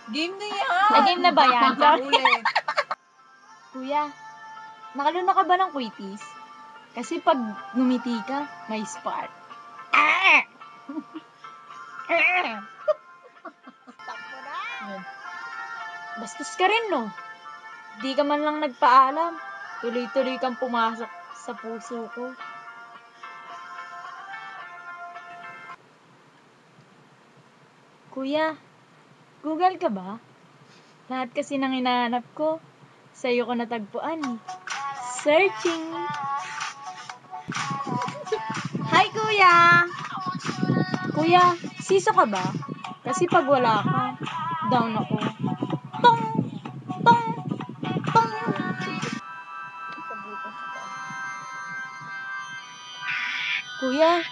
Game na yan. Ay, game na ba yan? Sorry. Ulit. Kuya, nakaluna ka ba ng quitis? Kasi pag ngumiti ka, may spark. Bastos ka rin, no? Di ka man lang nagpaalam. Tuloy-tuloy kang pumasok sa puso ko. Kuya, Google ka ba? Lahat kasi nang hinahanap ko, sa'yo ko natagpuan eh. Searching! Hi, Kuya! Kuya, siso ka ba? Kasi pag wala ka, down ako. Tong! Tong! Tong! Kuya,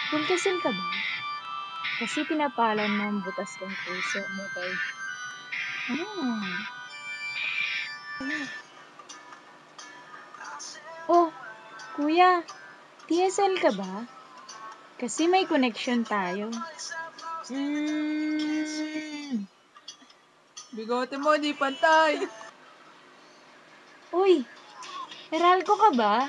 pulkasin ka ba? Kasi pinapalan mo ang butas kong puso mo kay... Oh, Kuya, TSL ka ba? Kasi may connection tayo. Bigote mo, di pantay. Uy, Meralco ka ba?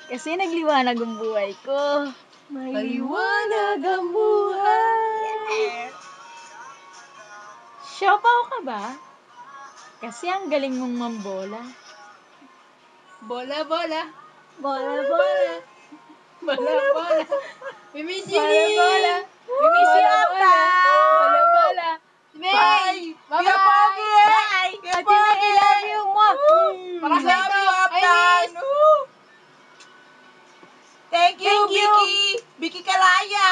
Kasi nagliwanag ang buhay ko. Maliwanag ang buhay. Siopaw ka ba? Kasi ang galing mong mambola. Bola, bola. Bola, bola. Bola, bola. Mimiss you, Bola, bola. We miss you, Apta. Bola, bola. Bye. Bye. Kuya Pogi. Bye. Kuya Ate May, Pogi. I love you mo. Para sa iyo, Aptan. Thank you, Thank you. Vicky. Vicky Kalaya.